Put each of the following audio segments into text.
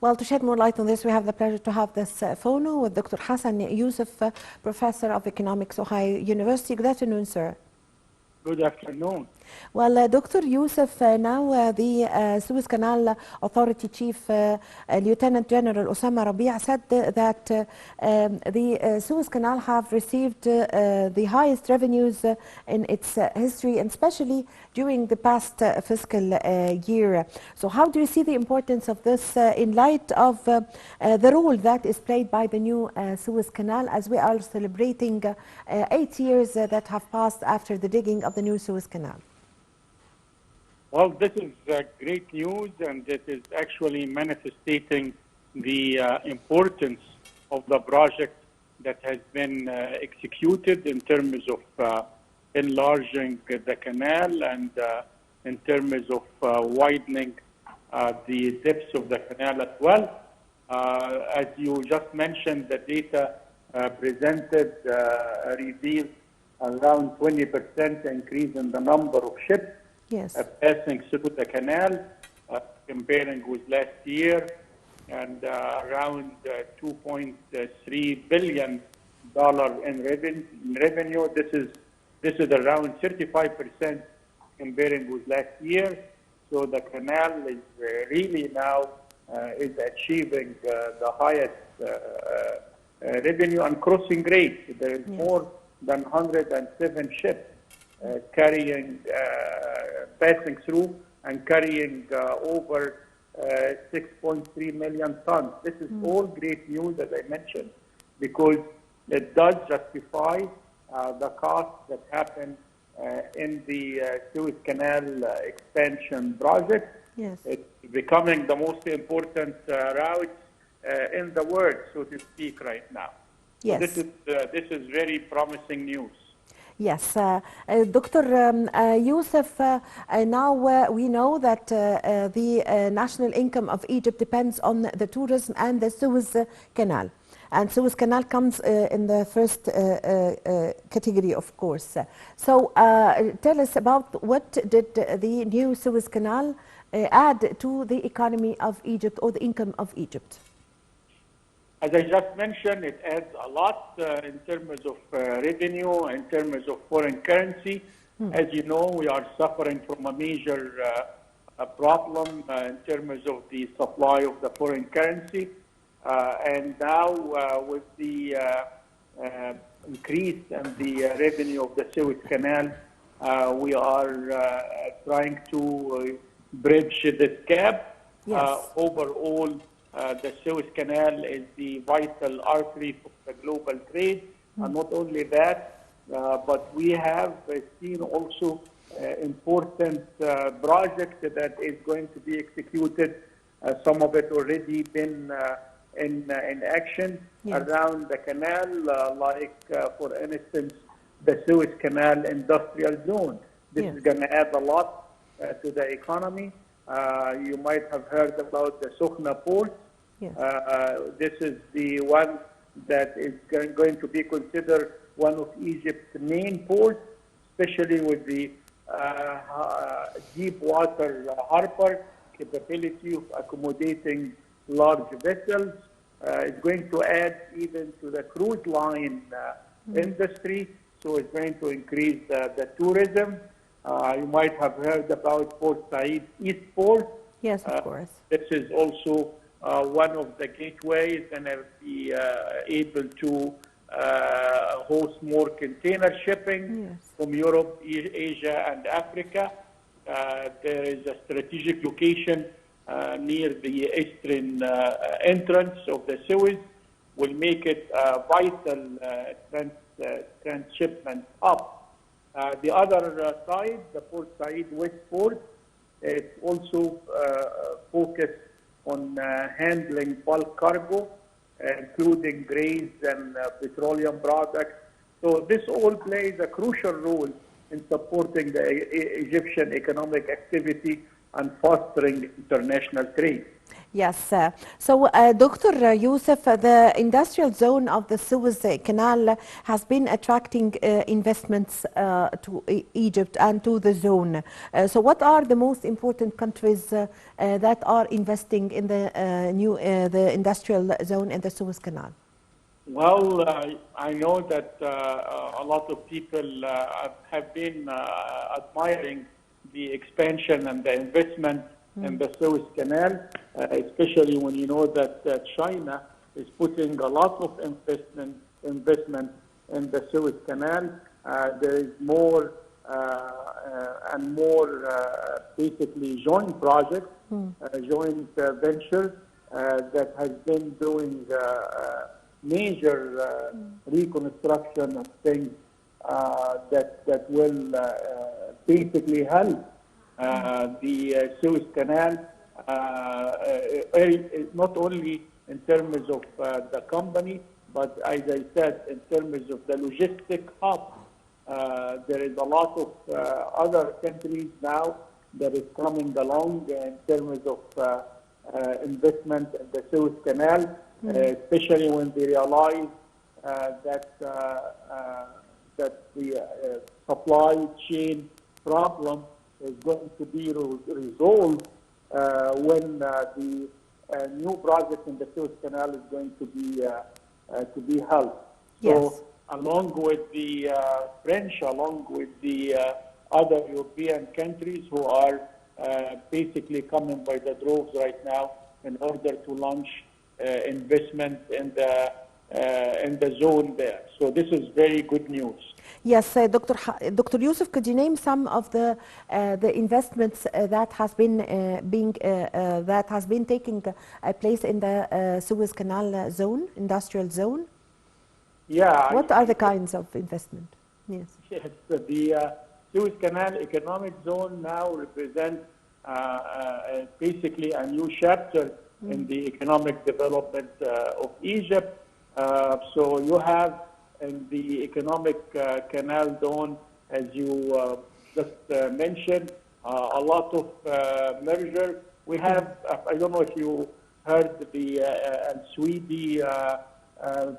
Well, to shed more light on this, we have the pleasure to have this phone with Dr. Hassan Youssef, Professor of Economics, Ohio University. Good afternoon, sir. Good afternoon. Well, Dr. Youssef, now the Suez Canal Authority Chief Lieutenant General Osama Rabia said that the Suez Canal have received the highest revenues in its history, and especially during the past fiscal year. So how do you see the importance of this in light of the role that is played by the new Suez Canal, as we are celebrating 8 years that have passed after the digging of the new Suez Canal? Well, this is great news, and it is actually manifesting the importance of the project that has been executed in terms of enlarging the canal and in terms of widening the depths of the canal as well. As you just mentioned, the data presented reveals around 20% increase in the number of ships passing through the canal, comparing with last year, and around $2.3 billion in revenue. This is around 35% comparing with last year. So the canal is really now is achieving the highest revenue and crossing rate. There is more than 107 ships passing through and carrying over 6.3 million tons. This is all great news, as I mentioned, because it does justify the costs that happen in the Suez Canal expansion project. Yes. It's becoming the most important route in the world, so to speak, right now. Yes. So this is very promising news. Yes, Dr. Youssef, now we know that the national income of Egypt depends on the tourism and the Suez Canal. And Suez Canal comes in the first category, of course. So tell us about what did the new Suez Canal add to the economy of Egypt or the income of Egypt? As I just mentioned, it adds a lot in terms of revenue, in terms of foreign currency. As you know, we are suffering from a major problem in terms of the supply of the foreign currency. And now with the increase in the revenue of the Suez Canal, we are trying to bridge this gap. Overall, the Suez Canal is the vital artery for the global trade. And not only that, but we have seen also important project that is going to be executed. Some of it already been in action around the canal, like, for instance, the Suez Canal Industrial Zone. This is going to add a lot to the economy. You might have heard about the Sokhna port. This is the one that is going to be considered one of Egypt's main ports, especially with the deep water harbor capability of accommodating large vessels. It's going to add even to the cruise line industry, so it's going to increase the tourism. You might have heard about Port Said East Port. Yes, of course. This is also one of the gateways, and be able to host more container shipping from Europe, Asia, and Africa. There is a strategic location near the eastern entrance of the Suez, will make it a vital transshipment hub. The other side, the Port Said West Port, is also focused on handling bulk cargo, including grains and petroleum products. So this all plays a crucial role in supporting the Egyptian economic activity and fostering international trade. Yes. So, Dr. Youssef, the industrial zone of the Suez Canal has been attracting investments to Egypt and to the zone. So, what are the most important countries that are investing in the the industrial zone in the Suez Canal? Well, I know that a lot of people have been admiring the expansion and the investment in the Suez Canal, especially when you know that China is putting a lot of investment in the Suez Canal. There is more and more basically joint projects, joint ventures that has been doing major reconstruction of things that will basically help the Suez Canal, not only in terms of the company, but as I said, in terms of the logistic hub. There is a lot of other countries now that is coming along in terms of investment in the Suez Canal, especially when they realize that the supply chain problem is going to be resolved when the new project in the Suez Canal is going to be held. Yes. So, along with the French, along with the other European countries who are basically coming by the droves right now in order to launch investment in the zone there. So this is very good news. Yes, Dr. Youssef, could you name some of the investments that has been taking place in the Suez Canal zone, industrial zone? Yeah. What are the kinds of investment? Yes. Yes, the Suez Canal Economic Zone now represents basically a new chapter in the economic development of Egypt. So you have in the economic canal zone, as you just mentioned, a lot of merger. We have, I don't know if you heard the Swedish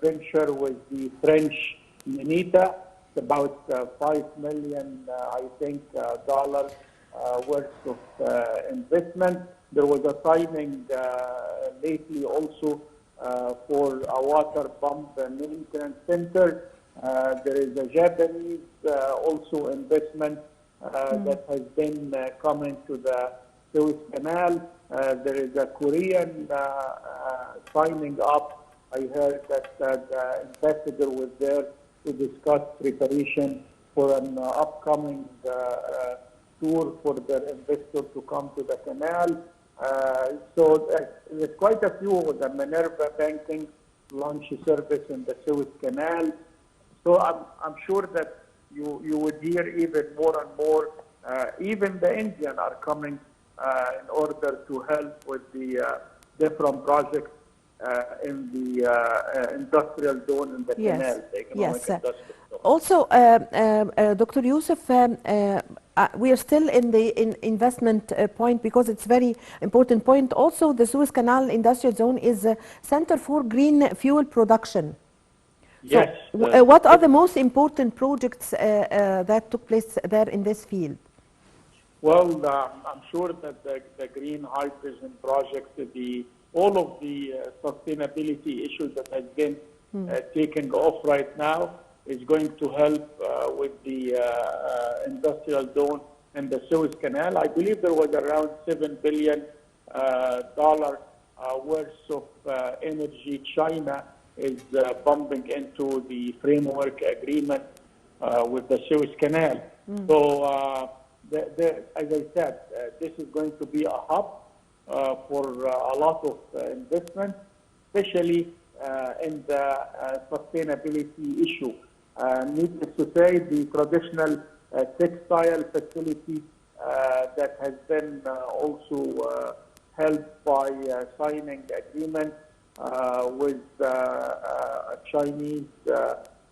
venture with the French UNITA. It's about $5 million, I think, dollars worth of investment. There was a signing lately also for a water pump maintenance center. There is a Japanese also investment that has been coming to the Suez Canal. There is a Korean signing up. I heard that the ambassador was there to discuss preparation for an upcoming tour for their investor to come to the canal. So there's quite a few. The Minerva Banking launch service in the Suez Canal. So I'm sure that you would hear even more and more. Even the Indian are coming in order to help with the different projects in the industrial zone in the canal, the economic industrial zone. Also, Dr. Youssef, we are still in the investment point because it's very important point. Also, the Suez Canal Industrial Zone is a center for green fuel production. Yes. So, what are the most important projects that took place there in this field? Well, I'm sure that the green hydrogen project, all of the sustainability issues that has been taken off right now is going to help with the industrial zone in the Suez Canal. I believe there was around $7 billion worth of energy China is pumping into the framework agreement with the Suez Canal. So, as I said, this is going to be a hub for a lot of investment, especially in the sustainability issue. Needless to say, the traditional textile facility that has been also helped by signing agreement with a Chinese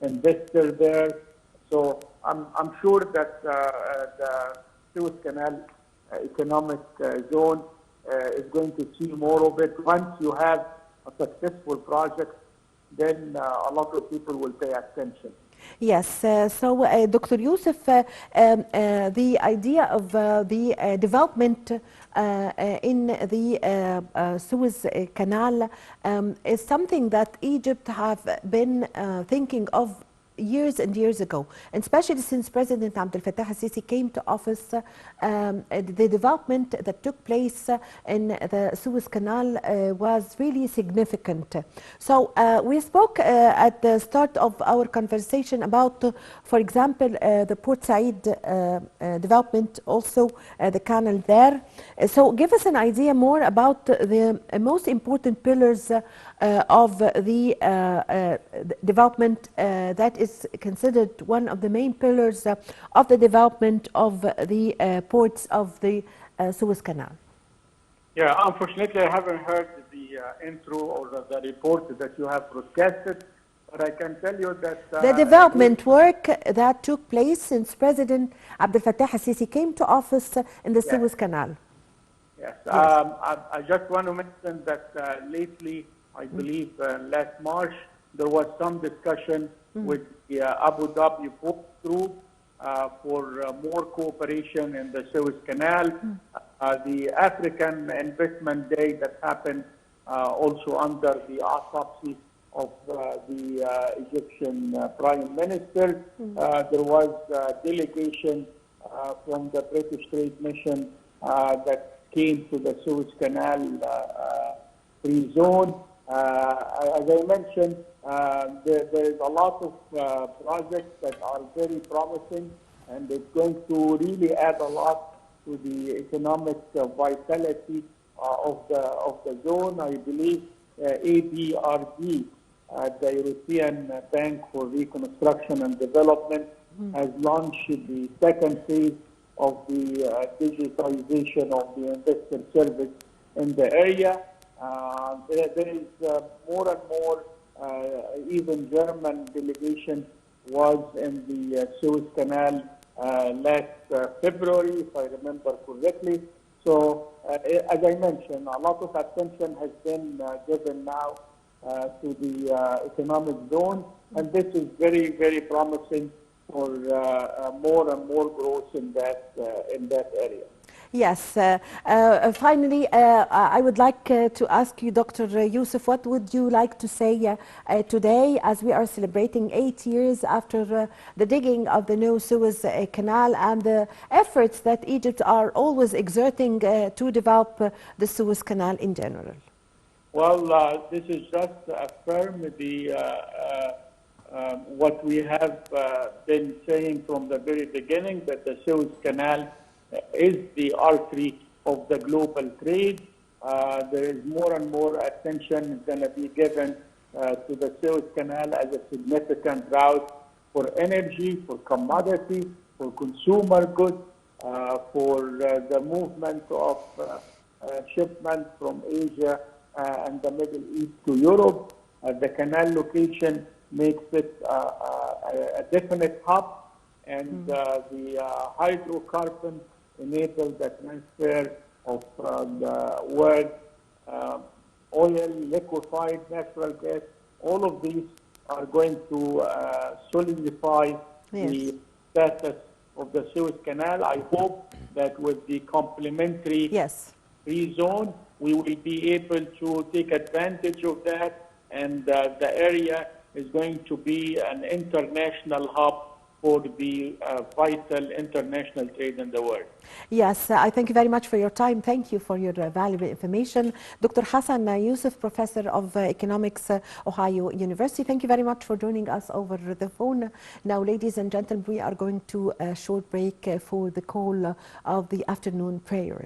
investor there. So I'm sure that the Suez Canal economic zone is going to see more of it. Once you have a successful project, then a lot of people will pay attention. Yes, Dr. Youssef, the idea of the development in the Suez Canal is something that Egypt have been thinking of years and years ago, and especially since President Abdel Fattah al-Sisi came to office. The development that took place in the Suez Canal was really significant. So we spoke at the start of our conversation about, for example, the Port Said development, also the canal there. So give us an idea more about the most important pillars of the development that is considered one of the main pillars of the development of the ports of the Suez Canal. Yeah, unfortunately, I haven't heard the intro or the report that you have broadcasted, but I can tell you that the development work that took place since President Abdel Fattah al-Sisi came to office in the Suez Canal. Yes, I just want to mention that lately, I believe last March, there was some discussion with the Abu Dhabi Port Group for more cooperation in the Suez Canal. The African Investment Day that happened also under the autopsy of the Egyptian Prime Minister. There was a delegation from the British Trade Mission that came to the Suez Canal free zone. As I mentioned, there is a lot of projects that are very promising, and it's going to really add a lot to the economic vitality of the zone. I believe ABRD, the European Bank for Reconstruction and Development, has launched the second phase of the digitization of the investor service in the area. There is more and more, even German delegation was in the Suez Canal last February, if I remember correctly. So, as I mentioned, a lot of attention has been given now to the economic zone, and this is very, very promising for more and more growth in that area. Yes. Finally, I would like to ask you, Dr. Youssef, what would you like to say today as we are celebrating 8 years after the digging of the new Suez Canal and the efforts that Egypt are always exerting to develop the Suez Canal in general? Well, this is just to affirm what we have been saying from the very beginning, that the Suez Canal is the artery of the global trade. There is more and more attention going to be given to the Suez Canal as a significant route for energy, for commodity, for consumer goods, for the movement of shipments from Asia and the Middle East to Europe. The canal location makes it a definite hub, and the hydrocarbons enable the transfer of the world oil, liquefied natural gas. All of these are going to solidify the status of the Suez Canal. I hope that with the complementary free zone, we will be able to take advantage of that, and the area is going to be an international hub for the vital international trade in the world. Yes, I thank you very much for your time. Thank you for your valuable information. Dr. Hassan Youssef, Professor of Economics, Ohio University, thank you very much for joining us over the phone. Now, ladies and gentlemen, we are going to a short break for the call of the afternoon prayer.